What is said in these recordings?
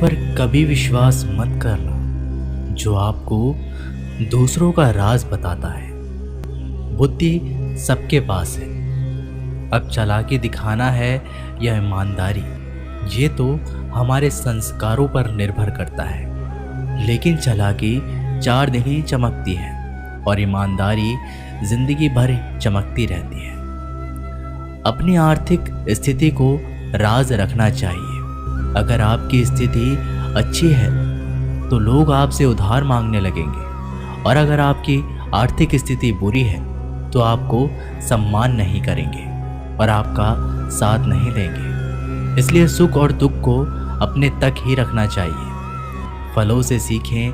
पर कभी विश्वास मत करना जो आपको दूसरों का राज बताता है। बुद्धि सबके पास है, अब चालाकी दिखाना है या ईमानदारी, ये तो हमारे संस्कारों पर निर्भर करता है। लेकिन चालाकी 4 दिन ही चमकती है और ईमानदारी जिंदगी भर चमकती रहती है। अपनी आर्थिक स्थिति को राज रखना चाहिए। अगर आपकी स्थिति अच्छी है तो लोग आपसे उधार मांगने लगेंगे, और अगर आपकी आर्थिक स्थिति बुरी है तो आपको सम्मान नहीं करेंगे और आपका साथ नहीं देंगे। इसलिए सुख और दुख को अपने तक ही रखना चाहिए। फलों से सीखें,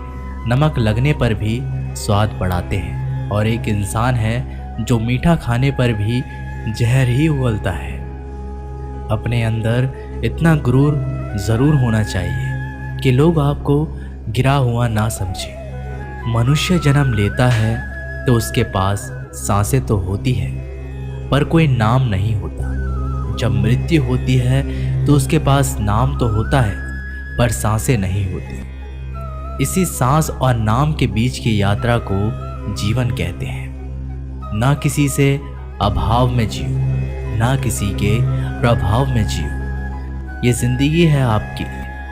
नमक लगने पर भी स्वाद बढ़ाते हैं, और एक इंसान है जो मीठा खाने पर भी जहर ही उगलता है। अपने अंदर इतना गुरूर ज़रूर होना चाहिए कि लोग आपको गिरा हुआ ना समझें। मनुष्य जन्म लेता है तो उसके पास सांसें तो होती है पर कोई नाम नहीं होता। जब मृत्यु होती है तो उसके पास नाम तो होता है पर सांसें नहीं होती। इसी सांस और नाम के बीच की यात्रा को जीवन कहते हैं। ना किसी से अभाव में जियो, ना किसी के प्रभाव में जियो। ये जिंदगी है आपकी,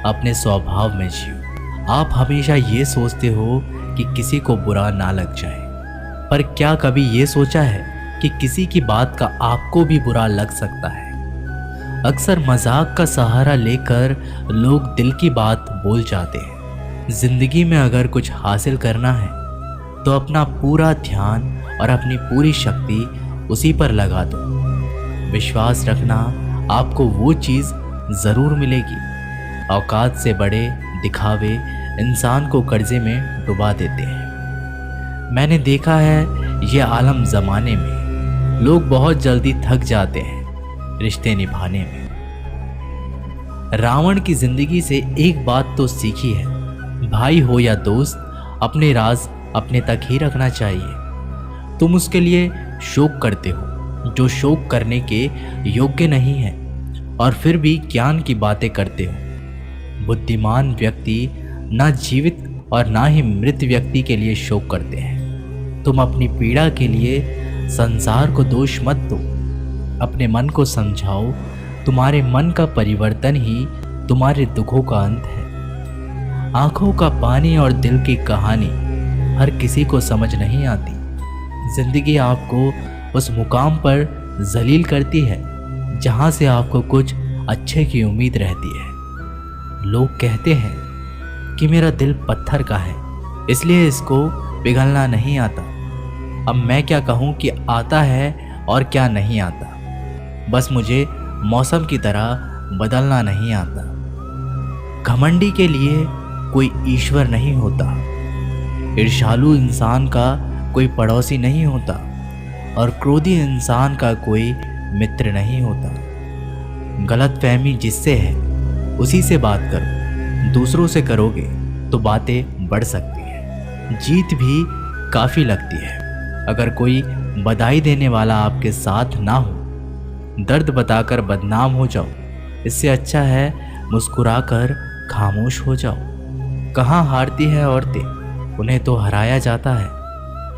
अपने स्वभाव में जियो। आप हमेशा ये सोचते हो कि किसी को बुरा ना लग जाए, पर क्या कभी ये सोचा है कि किसी की बात का आपको भी बुरा लग सकता है? अक्सर मजाक का सहारा लेकर लोग दिल की बात बोल जाते हैं। जिंदगी में अगर कुछ हासिल करना है तो अपना पूरा ध्यान और अपनी पूरी शक्ति उसी पर लगा दो। विश्वास रखना, आपको वो चीज़ ज़रूर मिलेगी। औकात से बड़े दिखावे इंसान को कर्जे में डुबा देते हैं। मैंने देखा है ये आलम ज़माने में लोग बहुत जल्दी थक जाते हैं रिश्ते निभाने में। रावण की ज़िंदगी से एक बात तो सीखी है, भाई हो या दोस्त, अपने राज अपने तक ही रखना चाहिए। तुम उसके लिए शोक करते हो जो शोक करने के योग्य नहीं है, और फिर भी ज्ञान की बातें करते हो। बुद्धिमान व्यक्ति ना जीवित और ना ही मृत व्यक्ति के लिए शोक करते हैं। तुम अपनी पीड़ा के लिए संसार को दोष मत दो, अपने मन को समझाओ। तुम्हारे मन का परिवर्तन ही तुम्हारे दुखों का अंत है। आंखों का पानी और दिल की कहानी हर किसी को समझ नहीं आती। जिंदगी आपको उस मुकाम पर जलील करती है जहाँ से आपको कुछ अच्छे की उम्मीद रहती है। लोग कहते हैं कि मेरा दिल पत्थर का है, इसलिए इसको पिघलना नहीं आता। अब मैं क्या कहूँ कि आता है और क्या नहीं आता। बस मुझे मौसम की तरह बदलना नहीं आता। घमंडी के लिए कोई ईश्वर नहीं होता, ईर्ष्यालु इंसान का कोई पड़ोसी नहीं होता, और क्रोधी इंसान का कोई मित्र नहीं होता। गलतफहमी जिससे है उसी से बात करो। दूसरों से करोगे तो बातें बढ़ सकती है, जीत भी काफ़ी लगती है। अगर कोई बधाई देने वाला आपके साथ ना हो, दर्द बताकर बदनाम हो जाओ। इससे अच्छा है मुस्कुराकर खामोश हो जाओ। कहाँ हारती है औरतें, उन्हें तो हराया जाता है।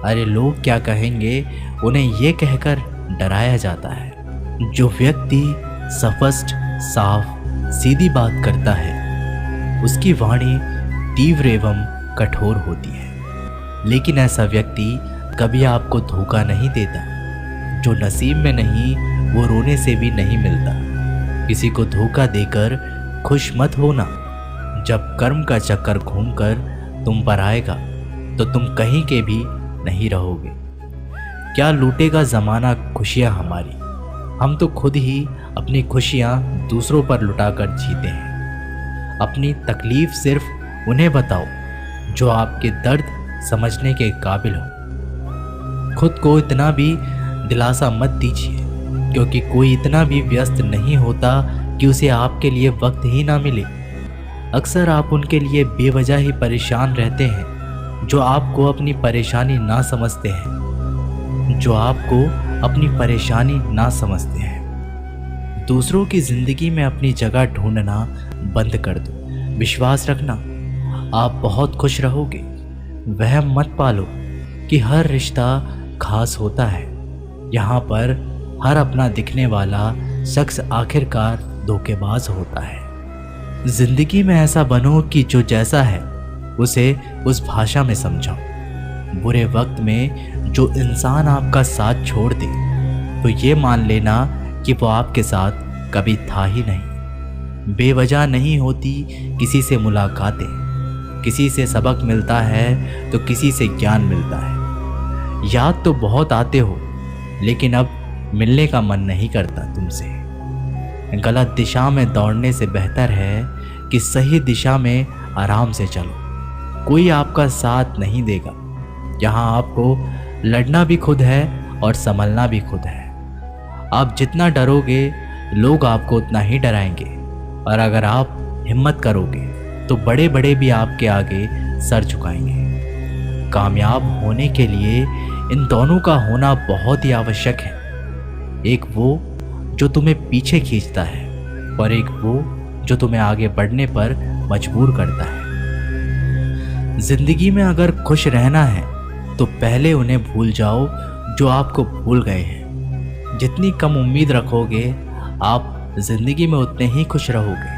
अरे लोग क्या कहेंगे, उन्हें ये कहकर डराया जाता है। जो व्यक्ति स्पष्ट, साफ, सीधी बात करता है उसकी वाणी तीव्र एवं कठोर होती है। लेकिन ऐसा व्यक्ति कभी आपको धोखा नहीं देता। जो नसीब में नहीं वो रोने से भी नहीं मिलता। किसी को धोखा देकर खुश मत होना। जब कर्म का चक्कर घूमकर तुम पर आएगा तो तुम कहीं के भी नहीं रहोगे। क्या लूटेगा ज़माना खुशियाँ हमारी, हम तो खुद ही अपनी खुशियाँ दूसरों पर लुटाकर जीते हैं। अपनी तकलीफ़ सिर्फ उन्हें बताओ जो आपके दर्द समझने के काबिल हो। खुद को इतना भी दिलासा मत दीजिए, क्योंकि कोई इतना भी व्यस्त नहीं होता कि उसे आपके लिए वक्त ही ना मिले। अक्सर आप उनके लिए बेवजह ही परेशान रहते हैं जो आपको अपनी परेशानी ना समझते हैं, दूसरों की ज़िंदगी में अपनी जगह ढूंढना बंद कर दो। विश्वास रखना, आप बहुत खुश रहोगे। वहम मत पालो कि हर रिश्ता खास होता है। यहाँ पर हर अपना दिखने वाला शख्स आखिरकार धोखेबाज होता है। जिंदगी में ऐसा बनो कि जो जैसा है उसे उस भाषा में समझाओ। बुरे वक्त में जो इंसान आपका साथ छोड़ दे तो ये मान लेना कि वो आपके साथ कभी था ही नहीं। बेवजह नहीं होती किसी से मुलाकातें, किसी से सबक मिलता है तो किसी से ज्ञान मिलता है। याद तो बहुत आते हो लेकिन अब मिलने का मन नहीं करता तुमसे। गलत दिशा में दौड़ने से बेहतर है कि सही दिशा में आराम से चलो। कोई आपका साथ नहीं देगा। यहाँ आपको लड़ना भी खुद है और संभलना भी खुद है। आप जितना डरोगे लोग आपको उतना ही डराएंगे, और अगर आप हिम्मत करोगे तो बड़े बड़े भी आपके आगे सर झुकाएंगे। कामयाब होने के लिए इन दोनों का होना बहुत ही आवश्यक है। एक वो जो तुम्हें पीछे खींचता है और एक वो जो तुम्हें आगे बढ़ने पर मजबूर करता है। जिंदगी में अगर खुश रहना है तो पहले उन्हें भूल जाओ जो आपको भूल गए हैं। जितनी कम उम्मीद रखोगे आप जिंदगी में उतने ही खुश रहोगे।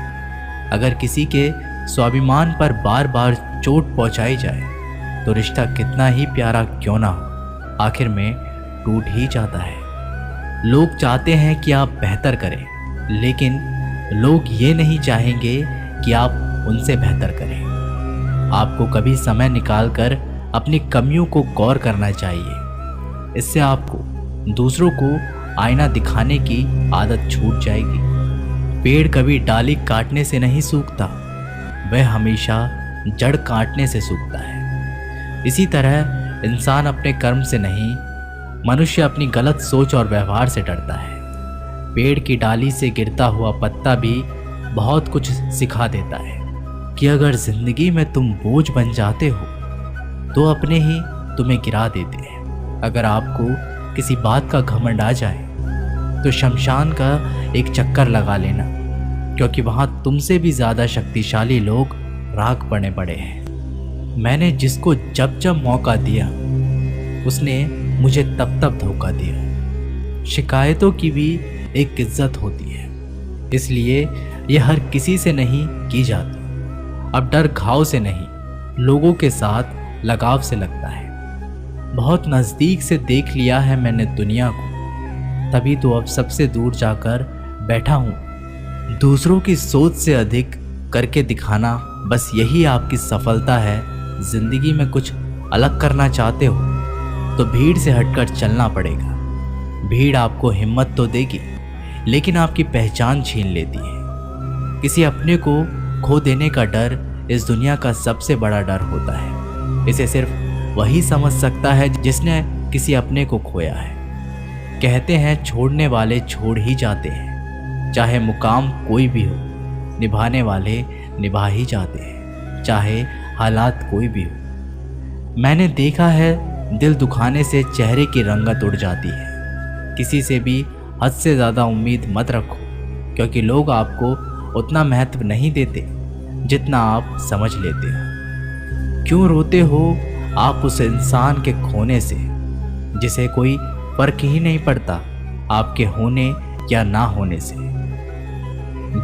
अगर किसी के स्वाभिमान पर बार बार चोट पहुंचाई जाए तो रिश्ता कितना ही प्यारा क्यों ना हो, आखिर में टूट ही जाता है। लोग चाहते हैं कि आप बेहतर करें, लेकिन लोग ये नहीं चाहेंगे कि आप उनसे बेहतर करें। आपको कभी समय निकालकर अपनी कमियों को गौर करना चाहिए। इससे आपको दूसरों को आईना दिखाने की आदत छूट जाएगी। पेड़ कभी डाली काटने से नहीं सूखता, वह हमेशा जड़ काटने से सूखता है। इसी तरह इंसान अपने कर्म से नहीं, मनुष्य अपनी गलत सोच और व्यवहार से डरता है। पेड़ की डाली से गिरता हुआ पत्ता भी बहुत कुछ सिखा देता है कि अगर जिंदगी में तुम बोझ बन जाते हो तो अपने ही तुम्हें गिरा देते हैं। अगर आपको किसी बात का घमंड आ जाए तो शमशान का एक चक्कर लगा लेना, क्योंकि वहाँ तुमसे भी ज़्यादा शक्तिशाली लोग राख बने पड़े हैं। मैंने जिसको जब जब मौका दिया उसने मुझे तब तब धोखा दिया। शिकायतों की भी एक इज्जत होती है, इसलिए यह हर किसी से नहीं की जाती। अब डर घाव से नहीं, लोगों के साथ लगाव से लगता है। बहुत नज़दीक से देख लिया है मैंने दुनिया को, तभी तो अब सबसे दूर जाकर बैठा हूँ। दूसरों की सोच से अधिक करके दिखाना, बस यही आपकी सफलता है। जिंदगी में कुछ अलग करना चाहते हो तो भीड़ से हटकर चलना पड़ेगा। भीड़ आपको हिम्मत तो देगी, लेकिन आपकी पहचान छीन लेती है। किसी अपने को खो देने का डर इस दुनिया का सबसे बड़ा डर होता है। इसे सिर्फ वही समझ सकता है जिसने किसी अपने को खोया है। कहते हैं छोड़ने वाले छोड़ ही जाते हैं, चाहे मुकाम कोई भी हो। निभाने वाले निभा ही जाते हैं, चाहे हालात कोई भी हो। मैंने देखा है दिल दुखाने से चेहरे की रंगत उड़ जाती है। किसी से भी हद से ज़्यादा उम्मीद मत रखो, क्योंकि लोग आपको उतना महत्व नहीं देते जितना आप समझ लेते हो। क्यों रोते हो आप उस इंसान के खोने से जिसे कोई फर्क ही नहीं पड़ता आपके होने या ना होने से।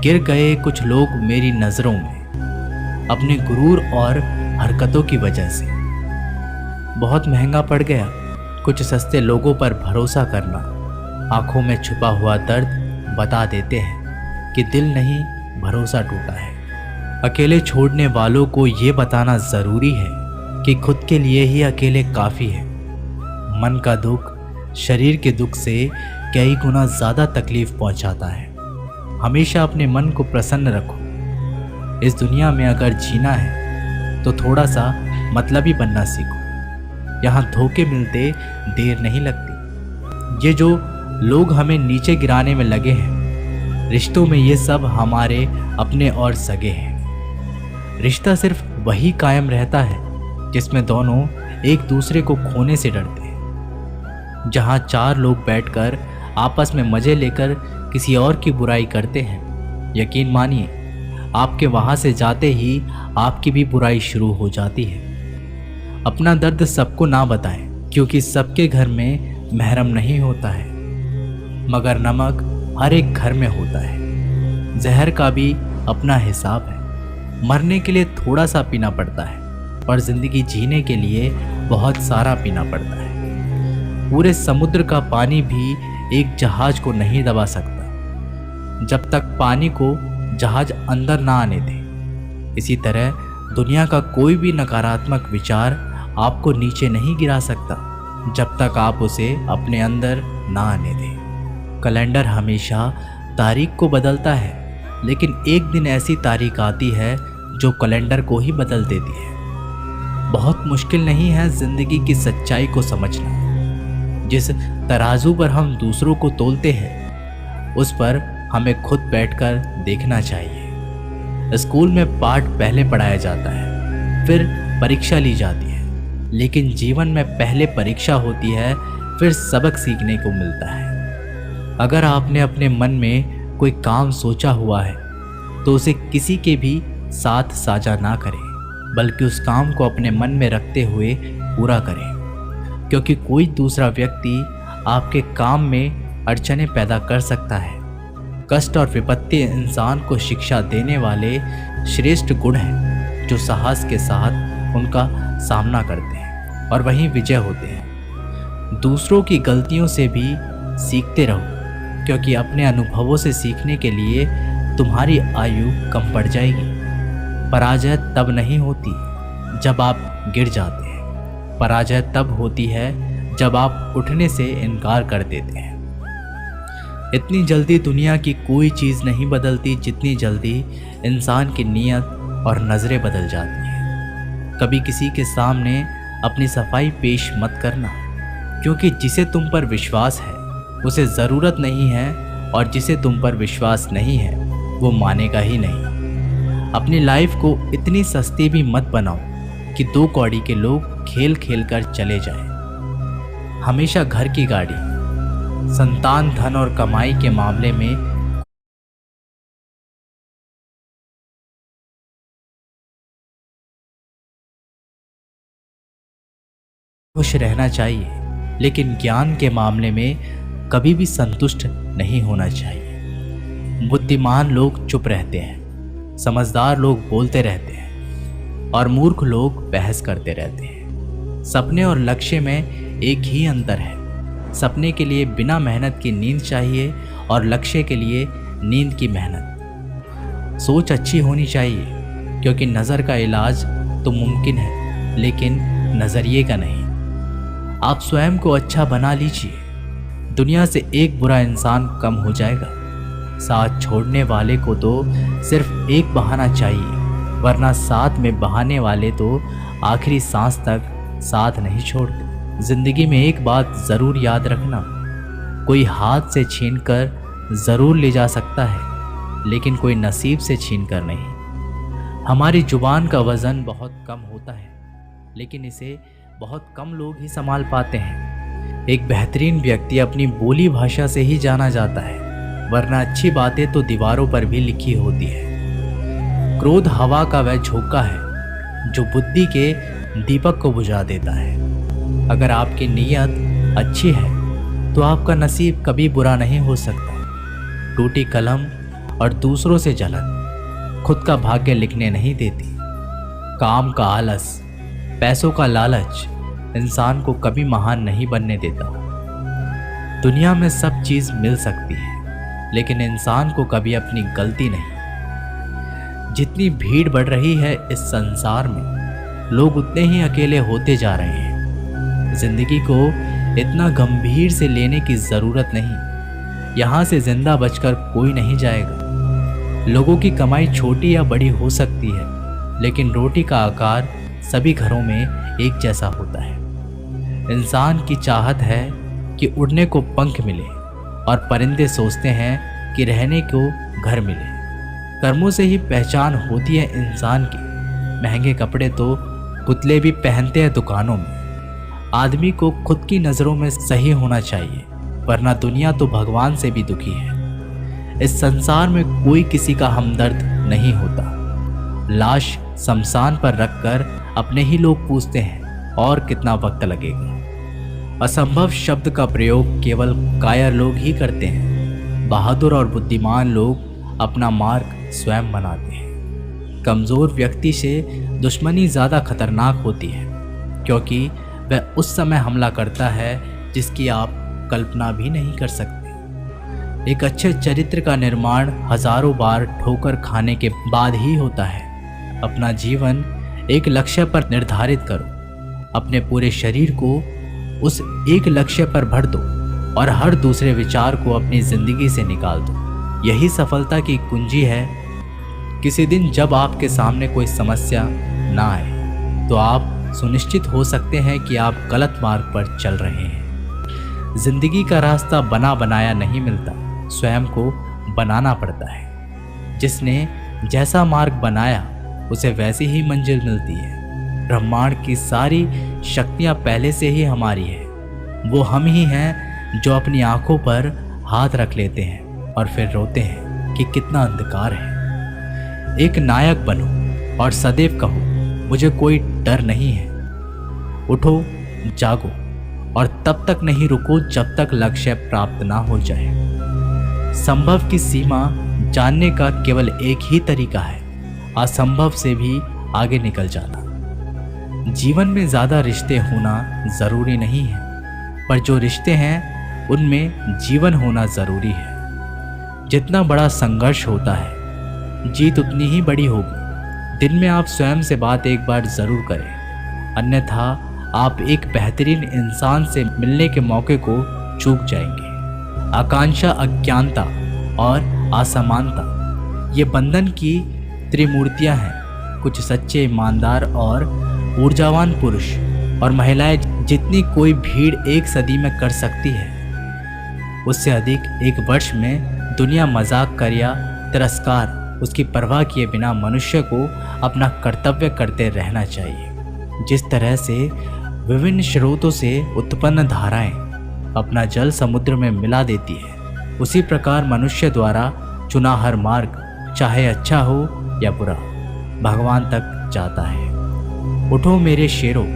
गिर गए कुछ लोग मेरी नज़रों में अपने गुरूर और हरकतों की वजह से। बहुत महंगा पड़ गया कुछ सस्ते लोगों पर भरोसा करना। आंखों में छुपा हुआ दर्द बता देते हैं कि दिल नहीं, भरोसा टूटा है। अकेले छोड़ने वालों को ये बताना ज़रूरी है कि खुद के लिए ही अकेले काफ़ी है। मन का दुख शरीर के दुख से कई गुना ज़्यादा तकलीफ पहुंचाता है। हमेशा अपने मन को प्रसन्न रखो। इस दुनिया में अगर जीना है तो थोड़ा सा मतलबी बनना सीखो। यहाँ धोखे मिलते देर नहीं लगती। ये जो लोग हमें नीचे गिराने में लगे हैं, रिश्तों में ये सब हमारे अपने और सगे हैं। रिश्ता सिर्फ वही कायम रहता है जिसमें दोनों एक दूसरे को खोने से डरते हैं। जहाँ चार लोग बैठकर आपस में मज़े लेकर किसी और की बुराई करते हैं, यकीन मानिए आपके वहाँ से जाते ही आपकी भी बुराई शुरू हो जाती है। अपना दर्द सबको ना बताएं, क्योंकि सबके घर में महरम नहीं होता है, मगर नमक हर एक घर में होता है। जहर का भी अपना हिसाब है। मरने के लिए थोड़ा सा पीना पड़ता है और ज़िंदगी जीने के लिए बहुत सारा पीना पड़ता है। पूरे समुद्र का पानी भी एक जहाज को नहीं दबा सकता जब तक पानी को जहाज अंदर ना आने दे। इसी तरह दुनिया का कोई भी नकारात्मक विचार आपको नीचे नहीं गिरा सकता जब तक आप उसे अपने अंदर ना आने दें। कैलेंडर हमेशा तारीख को बदलता है, लेकिन एक दिन ऐसी तारीख आती है जो कैलेंडर को ही बदल देती है। बहुत मुश्किल नहीं है ज़िंदगी की सच्चाई को समझना। जिस तराजू पर हम दूसरों को तोलते हैं, उस पर हमें खुद बैठकर देखना चाहिए। स्कूल में पाठ पहले पढ़ाया जाता है, फिर परीक्षा ली जाती है, लेकिन जीवन में पहले परीक्षा होती है, फिर सबक सीखने को मिलता है। अगर आपने अपने मन में कोई काम सोचा हुआ है तो उसे किसी के भी साथ साझा ना करें, बल्कि उस काम को अपने मन में रखते हुए पूरा करें, क्योंकि कोई दूसरा व्यक्ति आपके काम में अड़चनें पैदा कर सकता है। कष्ट और विपत्ति इंसान को शिक्षा देने वाले श्रेष्ठ गुण हैं जो साहस के साथ उनका सामना करते हैं और वहीं विजय होते हैं। दूसरों की गलतियों से भी सीखते रहो, क्योंकि अपने अनुभवों से सीखने के लिए तुम्हारी आयु कम पड़ जाएगी। पराजय तब नहीं होती जब आप गिर जाते हैं, पराजय तब होती है जब आप उठने से इनकार कर देते हैं। इतनी जल्दी दुनिया की कोई चीज़ नहीं बदलती जितनी जल्दी इंसान की नीयत और नज़रें बदल जाती हैं। कभी किसी के सामने अपनी सफाई पेश मत करना, क्योंकि जिसे तुम पर विश्वास है उसे ज़रूरत नहीं है, और जिसे तुम पर विश्वास नहीं है वो मानेगा ही नहीं। अपनी लाइफ को इतनी सस्ती भी मत बनाओ कि 2 कौड़ी के लोग खेल खेल कर चले जाएं। हमेशा घर की गाड़ी, संतान, धन और कमाई के मामले में खुश रहना चाहिए, लेकिन ज्ञान के मामले में कभी भी संतुष्ट नहीं होना चाहिए। बुद्धिमान लोग चुप रहते हैं, समझदार लोग बोलते रहते हैं और मूर्ख लोग बहस करते रहते हैं। सपने और लक्ष्य में एक ही अंतर है। सपने के लिए बिना मेहनत की नींद चाहिए और लक्ष्य के लिए नींद की मेहनत। सोच अच्छी होनी चाहिए, क्योंकि नज़र का इलाज तो मुमकिन है, लेकिन नज़रिए का नहीं। आप स्वयं को अच्छा बना लीजिए, दुनिया से एक बुरा इंसान कम हो जाएगा। साथ छोड़ने वाले को तो सिर्फ एक बहाना चाहिए, वरना साथ में बहाने वाले तो आखिरी सांस तक साथ नहीं छोड़ते। जिंदगी में एक बात ज़रूर याद रखना, कोई हाथ से छीनकर ज़रूर ले जा सकता है, लेकिन कोई नसीब से छीनकर नहीं। हमारी जुबान का वज़न बहुत कम होता है, लेकिन इसे बहुत कम लोग ही संभाल पाते हैं। एक बेहतरीन व्यक्ति अपनी बोली भाषा से ही जाना जाता है, वरना अच्छी बातें तो दीवारों पर भी लिखी होती है। क्रोध हवा का वह झोंका है जो बुद्धि के दीपक को बुझा देता है। अगर आपकी नीयत अच्छी है तो आपका नसीब कभी बुरा नहीं हो सकता। टूटी कलम और दूसरों से जलन खुद का भाग्य लिखने नहीं देती। काम का आलस, पैसों का लालच इंसान को कभी महान नहीं बनने देता। दुनिया में सब चीज़ मिल सकती है, लेकिन इंसान को कभी अपनी गलती नहीं। जितनी भीड़ बढ़ रही है इस संसार में, लोग उतने ही अकेले होते जा रहे हैं। जिंदगी को इतना गंभीर से लेने की ज़रूरत नहीं। यहाँ से जिंदा बचकर कोई नहीं जाएगा। लोगों की कमाई छोटी या बड़ी हो सकती है, लेकिन रोटी का आकार सभी घरों में एक जैसा होता है। इंसान की चाहत है कि उड़ने को पंख मिले, और परिंदे सोचते हैं कि रहने को घर मिले। कर्मों से ही पहचान होती है इंसान की। महंगे कपड़े तो पुतले भी पहनते हैं दुकानों में। आदमी को खुद की नज़रों में सही होना चाहिए, वरना दुनिया तो भगवान से भी दुखी है। इस संसार में कोई किसी का हमदर्द नहीं होता। लाश शमशान पर रखकर अपने ही लोग पूछते हैं और कितना वक्त लगेगा। असंभव शब्द का प्रयोग केवल कायर लोग ही करते हैं। बहादुर और बुद्धिमान लोग अपना मार्ग स्वयं बनाते हैं। कमज़ोर व्यक्ति से दुश्मनी ज़्यादा खतरनाक होती है, क्योंकि वह उस समय हमला करता है जिसकी आप कल्पना भी नहीं कर सकते। एक अच्छे चरित्र का निर्माण हजारों बार ठोकर खाने के बाद ही होता है। अपना जीवन एक लक्ष्य पर निर्धारित करो, अपने पूरे शरीर को उस एक लक्ष्य पर भर दो और हर दूसरे विचार को अपनी जिंदगी से निकाल दो। यही सफलता की कुंजी है। किसी दिन जब आपके सामने कोई समस्या ना आए तो आप सुनिश्चित हो सकते हैं कि आप गलत मार्ग पर चल रहे हैं। जिंदगी का रास्ता बना बनाया नहीं मिलता, स्वयं को बनाना पड़ता है। जिसने जैसा मार्ग बनाया उसे वैसी ही मंजिल मिलती है। ब्रह्मांड की सारी शक्तियाँ पहले से ही हमारी है। वो हम ही हैं जो अपनी आंखों पर हाथ रख लेते हैं और फिर रोते हैं कि कितना अंधकार है। एक नायक बनो और सदैव कहो, मुझे कोई डर नहीं है। उठो, जागो और तब तक नहीं रुको जब तक लक्ष्य प्राप्त ना हो जाए। संभव की सीमा जानने का केवल एक ही तरीका है, असंभव से भी आगे निकल जाना। जीवन में ज़्यादा रिश्ते होना ज़रूरी नहीं है, पर जो रिश्ते हैं उनमें जीवन होना ज़रूरी है। जितना बड़ा संघर्ष होता है, जीत उतनी ही बड़ी होगी। दिन में आप स्वयं से बात एक बार ज़रूर करें, अन्यथा आप एक बेहतरीन इंसान से मिलने के मौके को चूक जाएंगे। आकांक्षा, अज्ञानता और असमानता ये बंधन की त्रिमूर्तियां हैं। कुछ सच्चे, ईमानदार और ऊर्जावान पुरुष और महिलाएं जितनी कोई भीड़ एक सदी में कर सकती है, उससे अधिक एक वर्ष में दुनिया मजाक कर या तिरस्कार उसकी परवाह किए बिना मनुष्य को अपना कर्तव्य करते रहना चाहिए। जिस तरह से विभिन्न स्रोतों से उत्पन्न धाराएं अपना जल समुद्र में मिला देती है, उसी प्रकार मनुष्य द्वारा चुना हर मार्ग, चाहे अच्छा हो या बुरा, भगवान तक जाता है। उठो मेरे शेरों,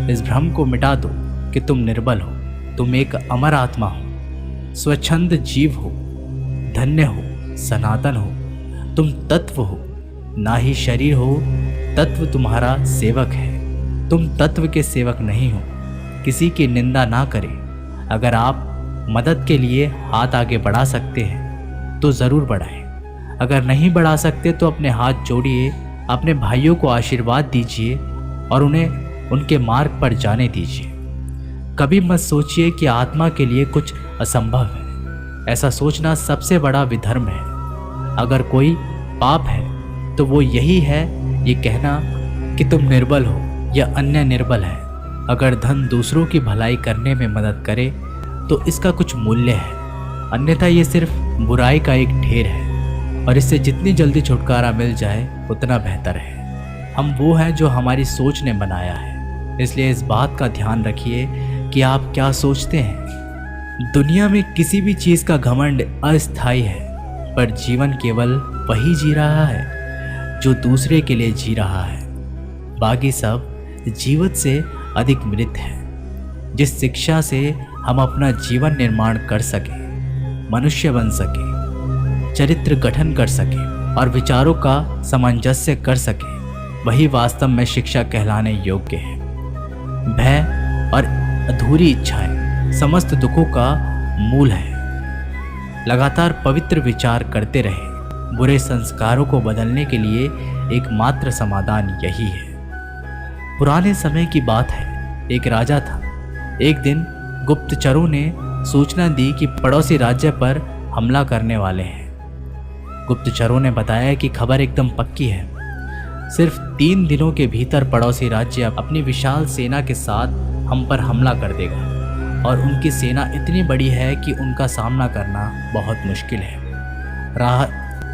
इस भ्रम को मिटा दो कि तुम निर्बल हो। तुम एक अमर आत्मा हो, स्वच्छंद जीव हो, धन्य हो, सनातन हो। तुम तत्व हो, ना ही शरीर हो। तत्व तुम्हारा सेवक है, तुम तत्व के सेवक नहीं हो। किसी की निंदा ना करें। अगर आप मदद के लिए हाथ आगे बढ़ा सकते हैं तो ज़रूर बढ़ाएं। अगर नहीं बढ़ा सकते तो अपने हाथ जोड़िए, अपने भाइयों को आशीर्वाद दीजिए और उन्हें उनके मार्ग पर जाने दीजिए। कभी मत सोचिए कि आत्मा के लिए कुछ असंभव है। ऐसा सोचना सबसे बड़ा विधर्म है। अगर कोई पाप है तो वो यही है ये कहना कि तुम निर्बल हो या अन्य निर्बल है। अगर धन दूसरों की भलाई करने में मदद करे तो इसका कुछ मूल्य है, अन्यथा ये सिर्फ बुराई का एक ढेर है और इससे जितनी जल्दी छुटकारा मिल जाए उतना बेहतर है। हम वो हैं जो हमारी सोच ने बनाया है, इसलिए इस बात का ध्यान रखिए कि आप क्या सोचते हैं। दुनिया में किसी भी चीज़ का घमंड अस्थायी है, पर जीवन केवल वही जी रहा है जो दूसरे के लिए जी रहा है। बाकी सब जीवित से अधिक मृत है। जिस शिक्षा से हम अपना जीवन निर्माण कर सके, मनुष्य बन सके, चरित्र गठन कर सके और विचारों का सामंजस्य कर सके, वही वास्तव में शिक्षा कहलाने योग्य है। भय और अधूरी इच्छाएं समस्त दुखों का मूल है। लगातार पवित्र विचार करते रहे। बुरे संस्कारों को बदलने के लिए एकमात्र समाधान यही है। पुराने समय की बात है, एक राजा था। एक दिन गुप्तचरों ने सूचना दी कि पड़ोसी राज्य पर हमला करने वाले हैं। गुप्तचरों ने बताया कि खबर एकदम पक्की है। सिर्फ 3 दिनों के भीतर पड़ोसी राज्य अपनी विशाल सेना के साथ हम पर हमला कर देगा और उनकी सेना इतनी बड़ी है कि उनका सामना करना बहुत मुश्किल है।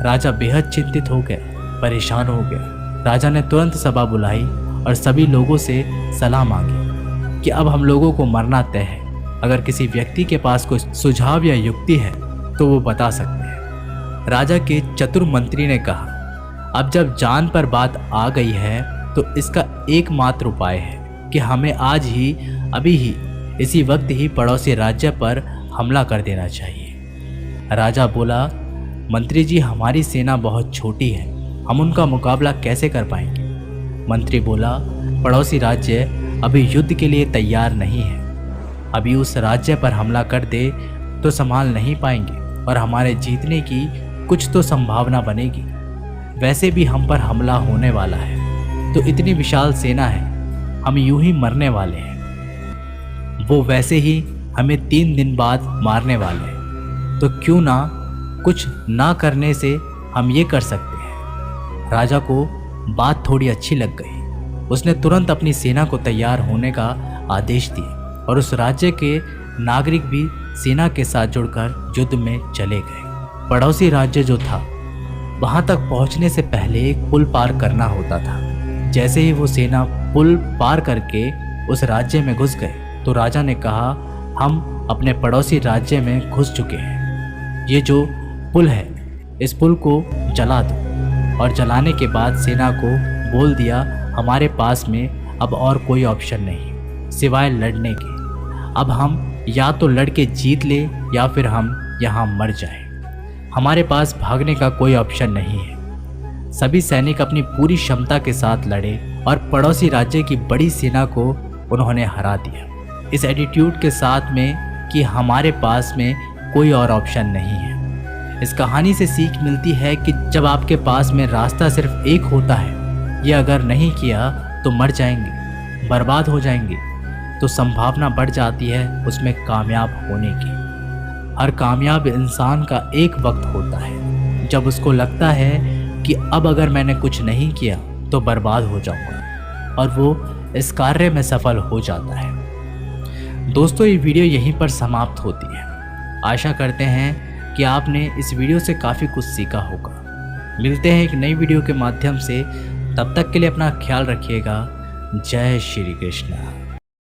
राजा बेहद चिंतित हो गया, परेशान हो गया। राजा ने तुरंत सभा बुलाई और सभी लोगों से सलाह मांगी कि अब हम लोगों को मरना तय है। अगर किसी व्यक्ति के पास कोई सुझाव या युक्ति है तो वो बता सकते हैं। राजा के चतुर मंत्री ने कहा, अब जब जान पर बात आ गई है तो इसका एकमात्र उपाय है कि हमें आज ही, अभी ही, इसी वक्त ही पड़ोसी राज्य पर हमला कर देना चाहिए। राजा बोला, मंत्री जी, हमारी सेना बहुत छोटी है, हम उनका मुकाबला कैसे कर पाएंगे? मंत्री बोला, पड़ोसी राज्य अभी युद्ध के लिए तैयार नहीं है। अभी उस राज्य पर हमला कर दे तो संभाल नहीं पाएंगे और हमारे जीतने की कुछ तो संभावना बनेगी। वैसे भी हम पर हमला होने वाला है तो इतनी विशाल सेना है, हम यूं ही मरने वाले हैं। वो वैसे ही हमें 3 दिन बाद मारने वाले हैं, तो क्यों ना कुछ ना करने से हम ये कर सकते हैं। राजा को बात थोड़ी अच्छी लग गई। उसने तुरंत अपनी सेना को तैयार होने का आदेश दिया और उस राज्य के नागरिक भी सेना के साथ जुड़कर युद्ध में चले गए। पड़ोसी राज्य जो था, वहां तक पहुंचने से पहले एक पुल पार करना होता था। जैसे ही वो सेना पुल पार करके उस राज्य में घुस गए तो राजा ने कहा, हम अपने पड़ोसी राज्य में घुस चुके हैं। ये जो पुल है, इस पुल को जला दो। और जलाने के बाद सेना को बोल दिया, हमारे पास में अब और कोई ऑप्शन नहीं सिवाय लड़ने के। अब हम या तो लड़ के जीत ले या फिर हम यहाँ मर जाएं। हमारे पास भागने का कोई ऑप्शन नहीं है। सभी सैनिक अपनी पूरी क्षमता के साथ लड़े और पड़ोसी राज्य की बड़ी सेना को उन्होंने हरा दिया, इस एटीट्यूड के साथ में कि हमारे पास में कोई और ऑप्शन नहीं है। इस कहानी से सीख मिलती है कि जब आपके पास में रास्ता सिर्फ एक होता है, ये अगर नहीं किया तो मर जाएंगे, बर्बाद हो जाएंगे, तो संभावना बढ़ जाती है उसमें कामयाब होने की। हर कामयाब इंसान का एक वक्त होता है जब उसको लगता है कि अब अगर मैंने कुछ नहीं किया तो बर्बाद हो जाऊंगा, और वो इस कार्य में सफल हो जाता है। दोस्तों, ये वीडियो यहीं पर समाप्त होती है। आशा करते हैं कि आपने इस वीडियो से काफ़ी कुछ सीखा होगा। मिलते हैं एक नई वीडियो के माध्यम से, तब तक के लिए अपना ख्याल रखिएगा। जय श्री कृष्ण।